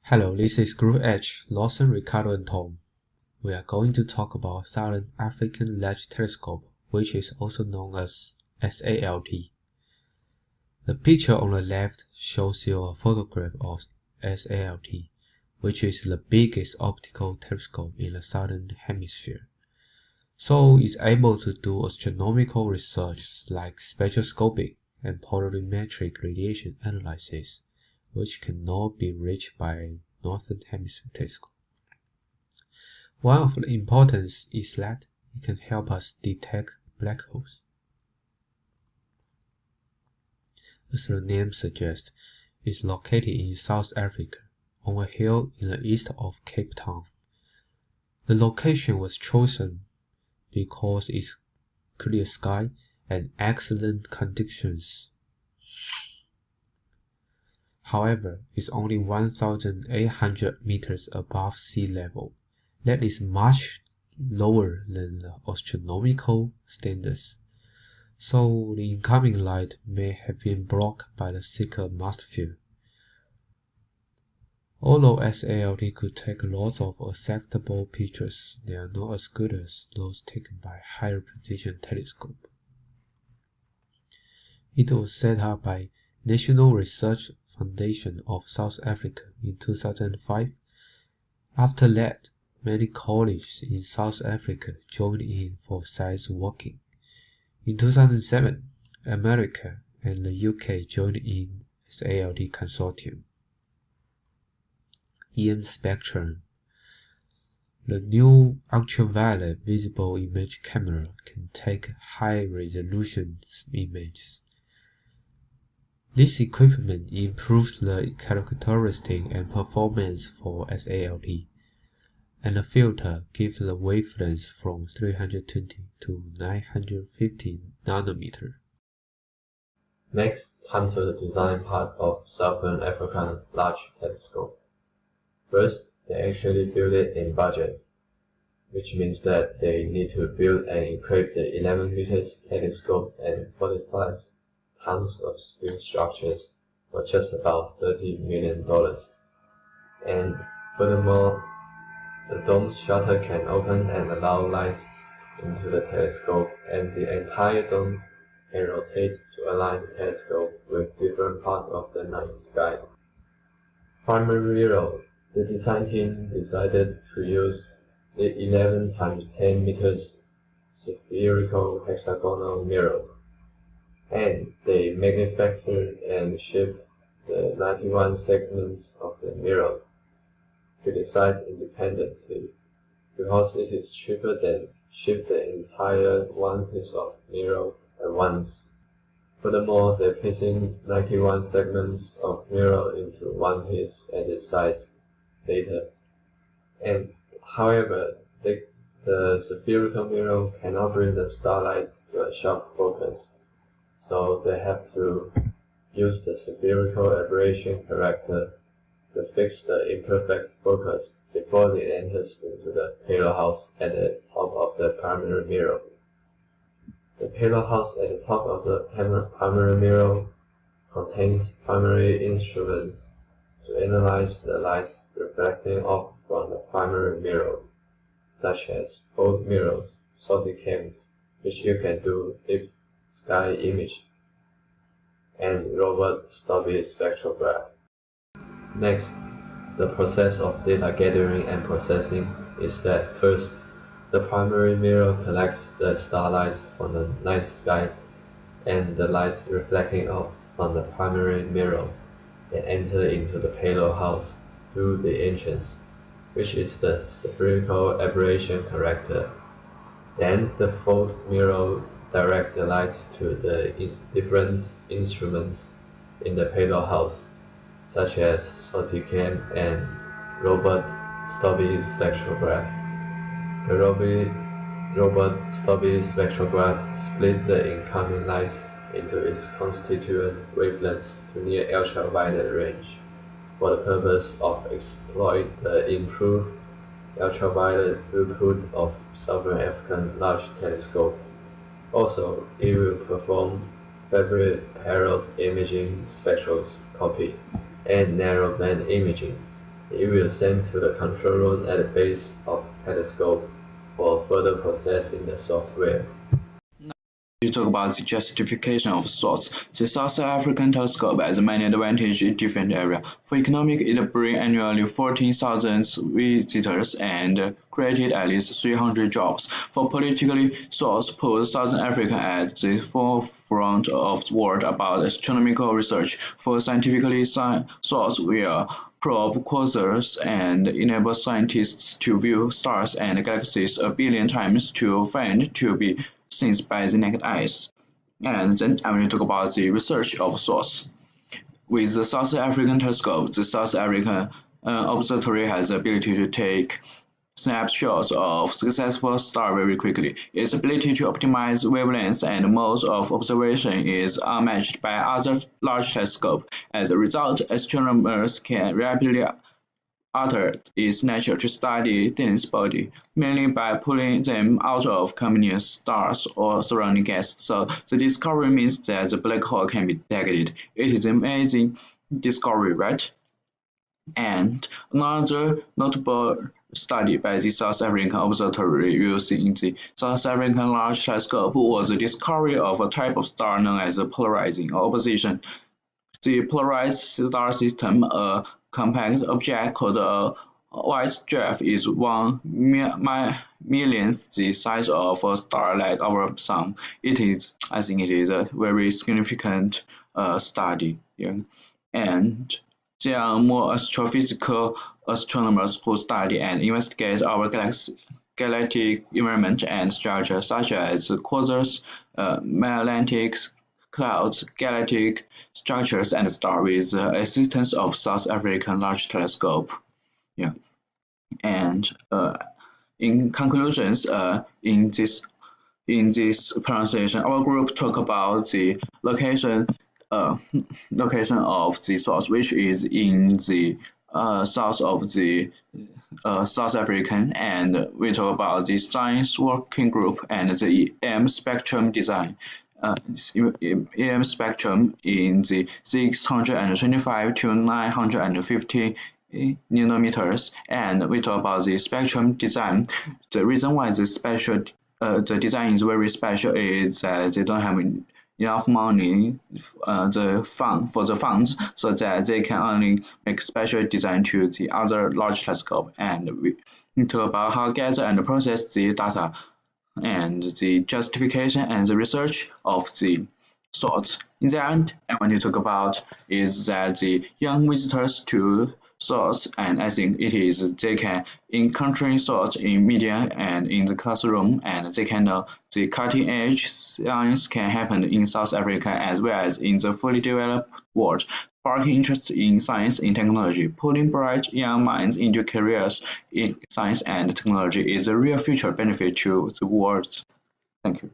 Hello, this is Group H, Lawson, Ricardo, and Tom. We are going to talk about Southern African Large Telescope, which is also known as SALT. The picture on the left shows you a photograph of SALT, which is the biggest optical telescope in the Southern Hemisphere. So it's able to do astronomical research like spectroscopic and polarimetric radiation analysis, which cannot be reached by Northern Hemisphere telescope. One of the importance is that it can help us detect black holes. As the name suggests, it is located in South Africa, on a hill in the east of Cape Town. The location was chosen because it's clear sky and excellent conditions. However, it's only 1,800 meters above sea level. That is much lower than the astronomical standards. So the incoming light may have been blocked by the thicker atmosphere. Although SALT could take lots of acceptable pictures, they are not as good as those taken by higher precision telescope. It was set up by National Research Foundation of South Africa in 2005. After that, many colleges in South Africa joined in for science working. In 2007, America and the UK joined in SALT consortium. EM spectrum. The new ultraviolet visible image camera can take high-resolution images. This equipment improves the characteristic and performance for SALT, and the filter gives the wavelength from 320 to 950 nanometer. Next, come to the design part of Southern African Large Telescope. First, they actually build it in budget, which means that they need to build and equip the 11 meters telescope and 45 tons of steel structures for just about $30 million. And furthermore, the dome shutter can open and allow light into the telescope, and the entire dome can rotate to align the telescope with different parts of the night sky. Primary mirror. The design team decided to use the 11 times 10 meters spherical hexagonal mirror, and they manufactured and shipped the 91 segments of the mirror to the site independently, because it is cheaper than ship the entire one piece of mirror at once. Furthermore, they're placing 91 segments of mirror into one piece at the site later. And however, the spherical mirror cannot bring the starlight to a sharp focus, so they have to use the spherical aberration corrector to fix the imperfect focus before it enters into the payload house at the top of the primary mirror. The payload house at the top of the primary mirror contains primary instruments to analyze the light reflecting off from the primary mirror, such as fold mirrors, sortie cams, which you can do deep sky image, and robot stubby spectrograph. Next, the process of data gathering and processing is that first, the primary mirror collects the starlight from the night sky and the light reflecting off from the primary mirror and enter into the payload house through the entrance, which is the spherical aberration corrector. Then the fold mirror directs the light to the different instruments in the payload house, such as sortie cam and robot stubby spectrograph. The robot stubby spectrograph split the incoming light into its constituent wavelengths to near ultraviolet range, for the purpose of exploit the improved ultraviolet throughput of Southern African Large Telescope. Also, it will perform favorite parallel imaging spectroscopy and narrowband imaging It will send to the control room at the base of the telescope for further processing the software. You talk about the justification of sorts. The South African telescope has many advantages in different areas. For economic, it brings annually 14,000 visitors and created at least 300 jobs. For politically, sorts put Southern Africa at the forefront of the world about astronomical research. For scientifically, sorts will probe quasars and enable scientists to view stars and galaxies a billion times too faint to be seen by the naked eyes. And then I will talk about the research of sorts. With the South African telescope, the South African observatory has the ability to take snapshots of successful stars very quickly. Its ability to optimize wavelengths and modes of observation is unmatched by other large telescopes. As a result, astronomers can rapidly alter its nature to study dense bodies, mainly by pulling them out of continuous stars or surrounding gas. So the discovery means that the black hole can be detected. It is an amazing discovery, right? And another notable study by the South African Observatory using the South African Large Telescope was the discovery of a type of star known as polarizing opposition. The polarized star system, a compact object called a white dwarf, is 1 millionth the size of a star like our sun. I think it is a very significant study. Yeah. And there are more astrophysical astronomers who study and investigate our galactic environment and structure, such as quasars, magnetic clouds, galactic structures, and stars, with the assistance of South African Large Telescope. Yeah. And in conclusions, in this presentation, our group talk about the location of the source, which is in the south of the South African, and we talk about the science working group and the EM spectrum design. EM spectrum in the 625 to 950 nanometers, and we talk about the spectrum design. The reason why the design is very special is that they don't have enough money for the funds, so that they can only make special design to the other large telescope. And we talk about how gather and process the data, and the justification and the research of the sorts. In the end, I want to talk about is that the young visitors to sorts, and I think it is they can encounter sorts in media and in the classroom, and they can know the cutting edge science can happen in South Africa as well as in the fully developed world, sparking interest in science and technology. Putting bright young minds into careers in science and technology is a real future benefit to the world. Thank you.